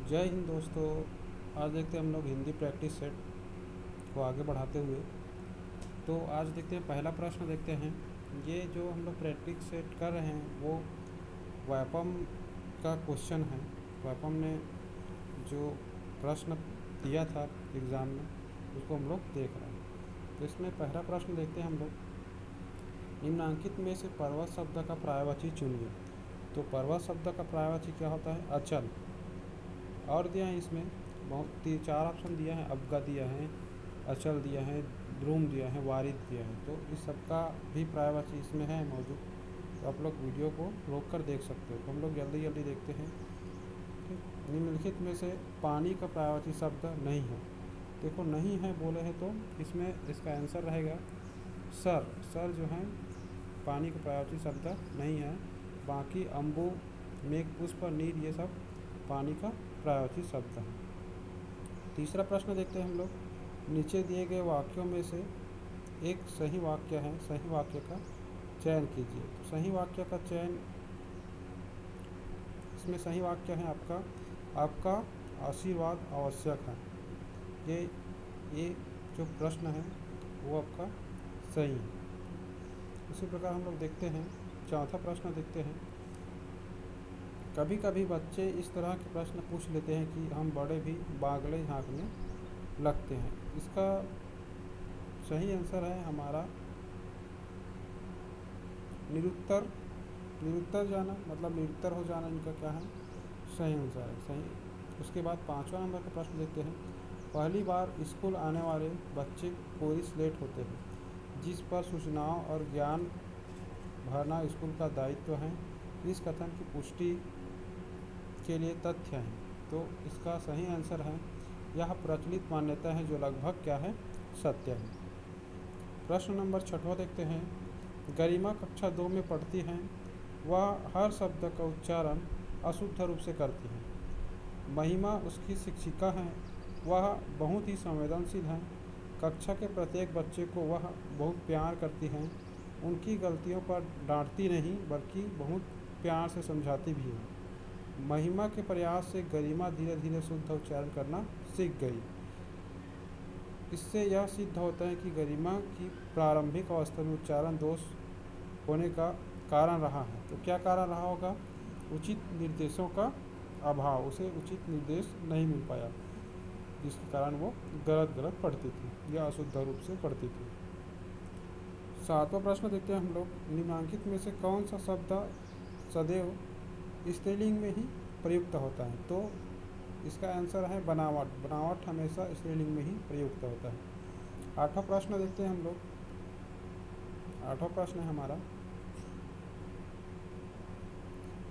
जय हिंद दोस्तों। आज देखते हैं हम लोग हिंदी प्रैक्टिस सेट को आगे बढ़ाते हुए। तो आज देखते हैं पहला प्रश्न देखते हैं। ये जो हम लोग प्रैक्टिस सेट कर रहे हैं वो व्यापम का क्वेश्चन है। व्यापम ने जो प्रश्न दिया था एग्ज़ाम में उसको हम लोग देख रहे हैं। तो इसमें पहला प्रश्न देखते हैं हम लोग, निम्नांकित में से पर्वत शब्द का पर्यायवाची चुनिए। तो पर्वत शब्द का पर्यायवाची क्या होता है? अचल। और दिया है इसमें बहुत 4 ऑप्शन दिया है, अवगा दिया है, अचल दिया है, ध्रुम दिया है, वारिद दिया है। तो इस सब का भी पर्यायवाची इसमें है मौजूद। तो आप लोग वीडियो को रोक कर देख सकते हो। तो हम लोग जल्दी जल्दी देखते हैं। ठीक, निम्नलिखित में से पानी का पर्यायवाची शब्द नहीं है। देखो नहीं है बोले हैं तो इसमें इसका आंसर रहेगा सर। सर जो है पानी का पर्यायवाची शब्द नहीं है। बाकी अम्बु, मेघ, पुष्प, नीर ये सब पानी का पर्यायवाची शब्द है। तीसरा प्रश्न देखते हैं हम लोग, नीचे दिए गए वाक्यों में से एक सही वाक्य है, सही वाक्य का चयन कीजिए। तो सही वाक्य का चयन, इसमें सही वाक्य है आपका आशीर्वाद आवश्यक है। ये जो प्रश्न है वो आपका सही है। इसी प्रकार हम लोग देखते हैं चौथा प्रश्न देखते हैं। कभी कभी बच्चे इस तरह के प्रश्न पूछ लेते हैं कि हम बड़े भी बागले झांकने लगते हैं। इसका सही आंसर है हमारा निरुत्तर। निरुत्तर जाना मतलब निरुत्तर हो जाना, इनका क्या है? सही आंसर है, सही। उसके बाद 5वां नंबर का प्रश्न देखते हैं। पहली बार स्कूल आने वाले बच्चे पूरी स्लेट होते हैं, जिस पर सूचनाओं और ज्ञान भरना स्कूल का दायित्व है। इस कथन की पुष्टि के लिए तथ्य हैं। तो इसका सही आंसर है यह प्रचलित मान्यता है जो लगभग क्या है? सत्य है। प्रश्न नंबर 6वां देखते हैं। गरिमा कक्षा 2 में पढ़ती हैं। वह हर शब्द का उच्चारण अशुद्ध रूप से करती है। महिमा उसकी शिक्षिका हैं। वह बहुत ही संवेदनशील हैं। कक्षा के प्रत्येक बच्चे को वह बहुत प्यार करती हैं। उनकी गलतियों पर डांटती नहीं बल्कि बहुत प्यार से समझाती भी है। महिमा के प्रयास से गरिमा धीरे धीरे शुद्ध उच्चारण करना सीख गई। इससे यह सिद्ध होता है कि गरिमा की प्रारंभिक अवस्था में उच्चारण दोष होने का कारण रहा है। तो क्या कारण रहा होगा? उचित निर्देशों का अभाव, उसे उचित निर्देश नहीं मिल पाया, जिसके कारण वो गलत पढ़ती थी या अशुद्ध रूप से पढ़ती थी। 7वां प्रश्न देखते हैं हम लोग, निम्नांकित में से कौन सा शब्द सदैव स्त्रीलिंग में ही प्रयुक्त होता है? तो इसका आंसर है बनावट। बनावट हमेशा स्त्रीलिंग में ही प्रयुक्त होता है। 8वां प्रश्न देखते हैं हम लोग। 8वां प्रश्न है हमारा,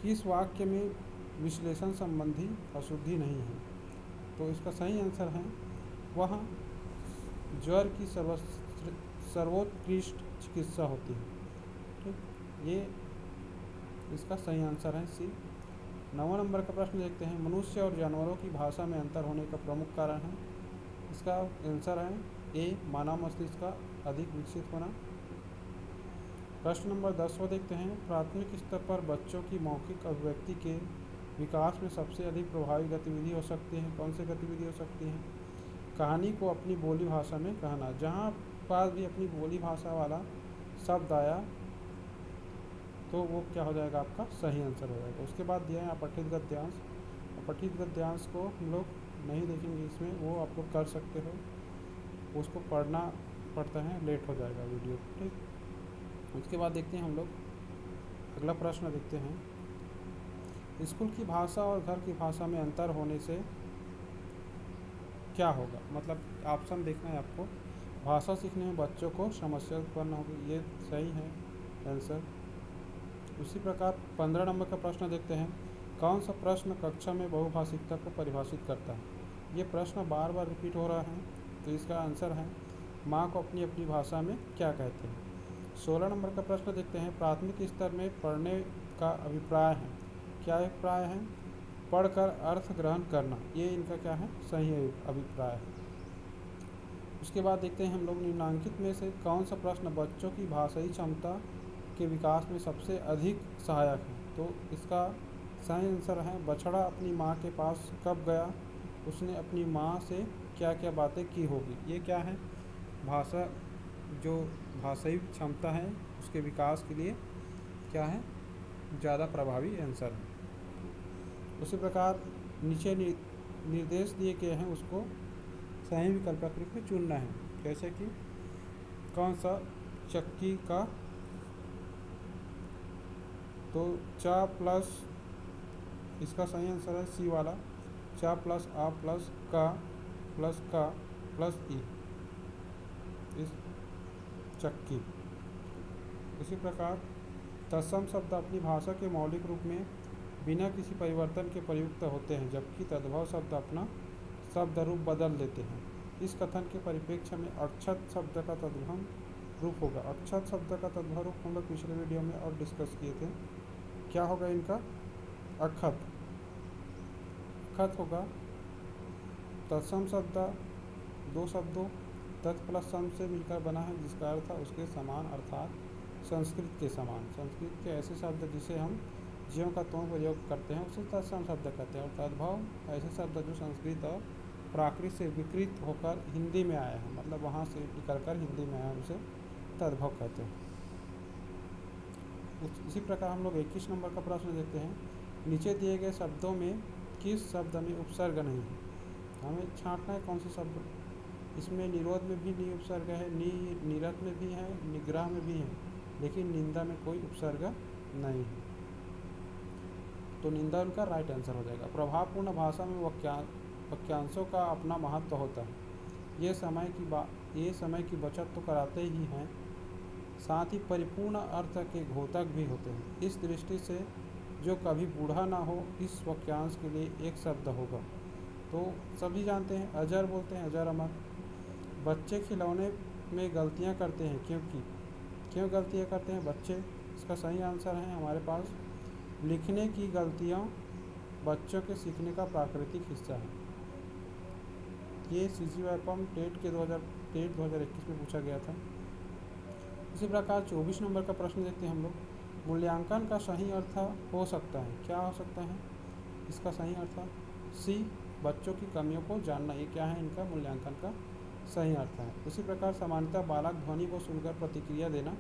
किस वाक्य में विश्लेषण संबंधी अशुद्धि नहीं है? तो इसका सही आंसर है वह ज्वर की सर्वोत्कृष्ट चिकित्सा होती है। ठीक, ये इसका सही आंसर है सी। 9वां नंबर का प्रश्न देखते हैं। मनुष्य और जानवरों की भाषा में अंतर होने का प्रमुख कारण है। इसका आंसर है ए, मानव मस्तिष्क का अधिक विकसित होना। प्रश्न नंबर 10वां देखते हैं। प्राथमिक स्तर पर बच्चों की मौखिक अभिव्यक्ति के विकास में सबसे अधिक प्रभावी गतिविधि हो सकती है। कौन सी गतिविधि हो सकती है? कहानी को अपनी बोली भाषा में कहना। जहाँ पास भी अपनी बोली भाषा वाला शब्द आया तो वो क्या हो जाएगा? आपका सही आंसर हो जाएगा। उसके बाद दिया है अपठित गद्यांश। अपठित गद्यांश को हम लोग नहीं देखेंगे इसमें, वो आप लोग कर सकते हो, उसको पढ़ना पड़ता है, लेट हो जाएगा वीडियो। ठीक, उसके बाद देखते हैं हम लोग अगला प्रश्न देखते हैं। स्कूल की भाषा और घर की भाषा में अंतर होने से क्या होगा? मतलब ऑप्शन देखना है आपको। भाषा सीखने में बच्चों को समस्या उत्पन्न होगी, ये सही है आंसर। उसी प्रकार 15 नंबर का प्रश्न देखते हैं। कौन सा प्रश्न कक्षा में बहुभाषिकता को परिभाषित करता है? ये प्रश्न बार बार रिपीट हो रहा है। तो इसका आंसर है माँ को अपनी अपनी भाषा में क्या कहते हैं। 16 नंबर का प्रश्न देखते हैं। प्राथमिक स्तर में पढ़ने का अभिप्राय है। क्या अभिप्राय है? पढ़कर अर्थ ग्रहण करना, ये इनका क्या है? सही अभिप्राय है। उसके बाद देखते हैं हम लोग, निम्नांकित में से कौन सा प्रश्न बच्चों की भाषाई क्षमता के विकास में सबसे अधिक सहायक है? तो इसका सही आंसर है बछड़ा अपनी माँ के पास कब गया, उसने अपनी माँ से क्या क्या बातें की होगी। ये क्या है, भाषा जो भाषाई क्षमता है उसके विकास के लिए क्या है, ज़्यादा प्रभावी आंसर है। उसी प्रकार नीचे निर्देश दिए गए हैं, उसको सही विकल्प के रूप में चुनना है। जैसे कि कौन सा चक्की का, तो चा प्लस, इसका सही आंसर है सी वाला, चा प्लस आ प्लस का प्लस ई, इस चक्की। इसी प्रकार तत्सम शब्द अपनी भाषा के मौलिक रूप में बिना किसी परिवर्तन के प्रयुक्त होते हैं, जबकि तद्भव शब्द अपना शब्द रूप बदल देते हैं। इस कथन के परिप्रेक्ष्य में अक्षत शब्द का तद्भव रूप होगा। अक्षत शब्द का तद्भव रूप हम लोग पिछले वीडियो में और डिस्कस किए थे। क्या होगा इनका, अक्षत। अक्षत होगा तत्सम शब्द दो शब्दों तत् प्लस सम से मिलकर बना है, जिसका अर्थ है उसके समान, अर्थात संस्कृत के समान। संस्कृत के ऐसे शब्द जिसे हम ज्यों का त्यों प्रयोग करते हैं उसे तत्सम शब्द कहते हैं, और तद्भव ऐसे शब्द जो संस्कृत और प्राकृत से विकृत होकर हिंदी में आया है, मतलब वहाँ से निकल कर हिंदी में आया, उसे तद्भव कहते हैं। इसी प्रकार हम लोग 21 नंबर का प्रश्न देखते हैं। नीचे दिए गए शब्दों में किस शब्द में उपसर्ग नहीं है। हमें छांटना है कौन से शब्द, इसमें निरोध में भी नहीं उपसर्ग है, निरत में भी है, निग्रह में भी है, लेकिन निंदा में कोई उपसर्ग नहीं है, तो निंदा उनका राइट आंसर हो जाएगा। प्रभावपूर्ण भाषा में वाक्यांशों का अपना महत्व होता है। ये समय की बचत तो कराते ही हैं, साथ ही परिपूर्ण अर्थ के घोतक भी होते हैं। इस दृष्टि से जो कभी बूढ़ा ना हो, इस वाक्यांश के लिए एक शब्द होगा। तो सभी जानते हैं, अजर बोलते हैं, अजर अमर। बच्चे खिलौने में गलतियां करते हैं क्योंकि, क्यों गलतियां करते हैं बच्चे, इसका सही आंसर है हमारे पास लिखने की गलतियां बच्चों के सीखने का प्राकृतिक हिस्सा है। ये CGYPM टेट 2021 में पूछा गया था। इसी प्रकार 24 नंबर का प्रश्न देखते हैं हम लोग। मूल्यांकन का सही अर्थ हो सकता है, क्या हो सकता है, इसका सही अर्थ सी, बच्चों की कमियों को जानना। ये क्या है, इनका मूल्यांकन का सही अर्थ है। उसी प्रकार सामान्यतः बालक ध्वनि को सुनकर प्रतिक्रिया देना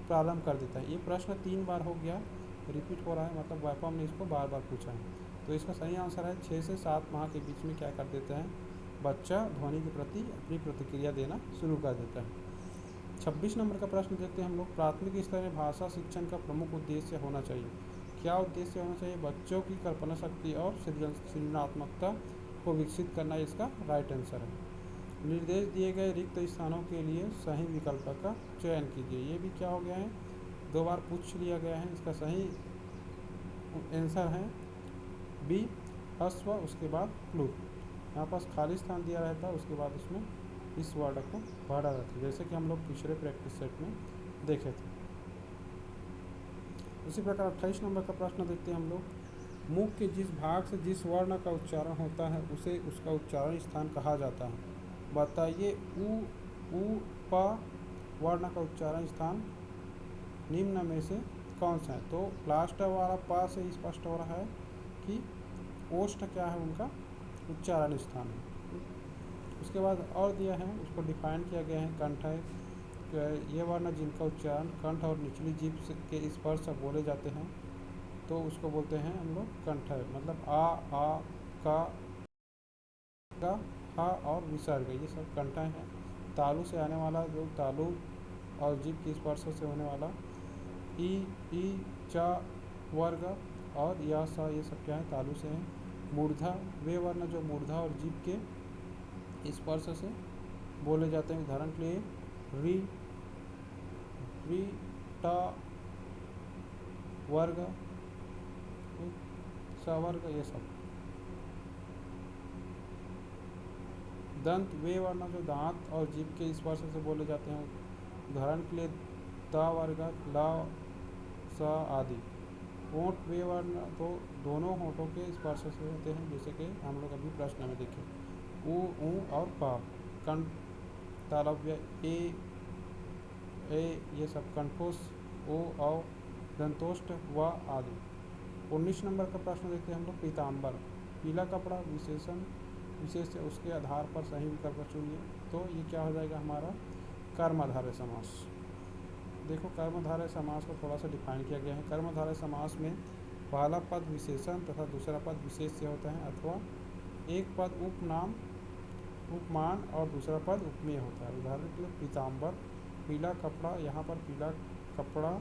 प्रारंभ कर देता है। ये प्रश्न 3 बार हो गया, रिपीट हो रहा है, मतलब वाइपम ने इसको बार बार पूछा है। तो इसका सही आंसर है 6 से 7 माह के बीच में क्या कर देता है, बच्चा ध्वनि के प्रति अपनी प्रतिक्रिया देना शुरू कर देता है। 26 नंबर का प्रश्न देखते हैं हम लोग। प्राथमिक स्तर में भाषा शिक्षण का प्रमुख उद्देश्य होना चाहिए। क्या उद्देश्य होना चाहिए, बच्चों की कल्पना शक्ति और सृजनात्मकता को विकसित करना, इसका राइट आंसर है। निर्देश दिए गए रिक्त स्थानों के लिए सही विकल्प का चयन कीजिए। ये भी क्या हो गया है, 2 बार पूछ लिया गया है। इसका सही आंसर है बी, हस्व, उसके बाद प्लूत। यहाँ पास खाली स्थान दिया रहता है, उसके बाद उसमें इस वर्ड को भरा रहता है, जैसे कि हम लोग पिछले प्रैक्टिस सेट में देखे थे। इसी प्रकार 28 नंबर का प्रश्न देखते हैं हम लोग। मुख के जिस भाग से जिस वर्ण का उच्चारण होता है उसे उसका उच्चारण स्थान कहा जाता है। बताइए उ प वर्ण का उच्चारण स्थान निम्न में से कौन सा है। तो लास्ट वाला प से स्पष्ट हो रहा है कि ओष्ठ क्या है, उनका उच्चारण स्थान है। उसके बाद और दिया है, उसको डिफाइन किया गया है। कंठ है, ये वर्ण जिनका उच्चारण कंठ और निचली जीभ के स्पर्श से बोले जाते हैं, तो उसको बोलते हैं हम लोग कंठ है, मतलब आ का हा और विसर्ग, ये सब कंठ हैं। तालु से आने वाला जो तालु और जीभ के स्पर्श से होने वाला ई चा वर्ग और या सा, ये सब क्या है, तालु से हैं। मूर्धा, वे वर्ण जो मूर्धा और जीभ के स्पर्श से बोले जाते हैं। उदाहरण के लिए री टा वर्ग, सवर्ग, ये सब। दंत, वे वर्ण जो दांत और जीभ के स्पर्श से बोले जाते हैं। उदाहरण के लिए ता वर्ग, ला, सा आदि। होंठ, वे वर्ण तो दोनों होंठों के स्पर्श से होते हैं, जैसे कि हम लोग अभी प्रश्न में देखें ऊ और पा। कंठ, तालव्य ए ये सब कंठोष, ओ और दंतोष्ट व आदि। 19 नंबर का प्रश्न देखते हैं हम लोग। पीताम्बर, पीला कपड़ा विशेषण विशेष है, उसके आधार पर सही विकल्प चुनिए। तो ये क्या हो जाएगा हमारा कर्मधारय समास। देखो कर्मधारय समास को थोड़ा सा डिफाइन किया गया है। कर्मधारय समास में पहला पद विशेषण तथा दूसरा पद विशेष से होता है, अथवा एक पद उपनाम उपमान और दूसरा पद उपमेय होता है। उदाहरण के लिए पीताम्बर, पीला कपड़ा, यहाँ पर पीला कपड़ा,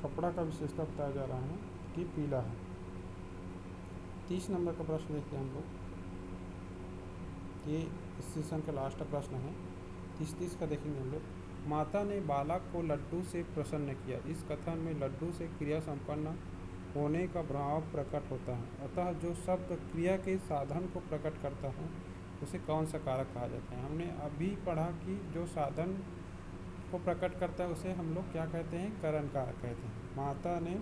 कपड़ा का विशेषता बताया जा रहा है कि पीला है। 30 नंबर का प्रश्न देखते हैं हम लोग। ये इस सेशन का लास्ट प्रश्न है। 30 का देखेंगे हम लोग। माता ने बालक को लड्डू से प्रसन्न किया। इस कथन में लड्डू से क्रिया संपन्न होने का भाव प्रकट होता है, अतः जो शब्द क्रिया के साधन को प्रकट करता है उसे कौन सा कारक कहा जाता है। हमने अभी पढ़ा कि जो साधन को प्रकट करता है उसे हम लोग क्या कहते हैं, करण कारक कहते हैं। माता ने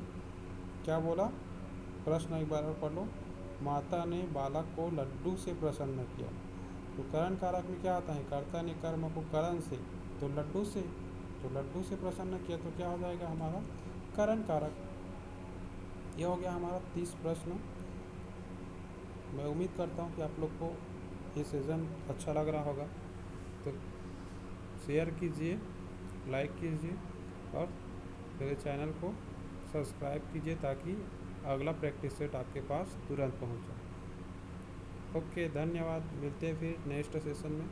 क्या बोला, प्रश्न एक बार और पढ़ लो। माता ने बालक को लड्डू से प्रसन्न किया। तो करण कारक में क्या आता है, कर्ता ने कर्म को करण से, तो लड्डू से, तो लड्डू से प्रसन्न किया तो क्या हो जाएगा हमारा करण कारक। यह हो गया हमारा 30 प्रश्न। मैं उम्मीद करता हूँ कि आप लोग को ये सेशन अच्छा लग रहा होगा। तो शेयर कीजिए, लाइक कीजिए और मेरे चैनल को सब्सक्राइब कीजिए ताकि अगला प्रैक्टिस सेट आपके पास तुरंत पहुँच जाए। ओके, धन्यवाद। मिलते हैं फिर नेक्स्ट सेशन में।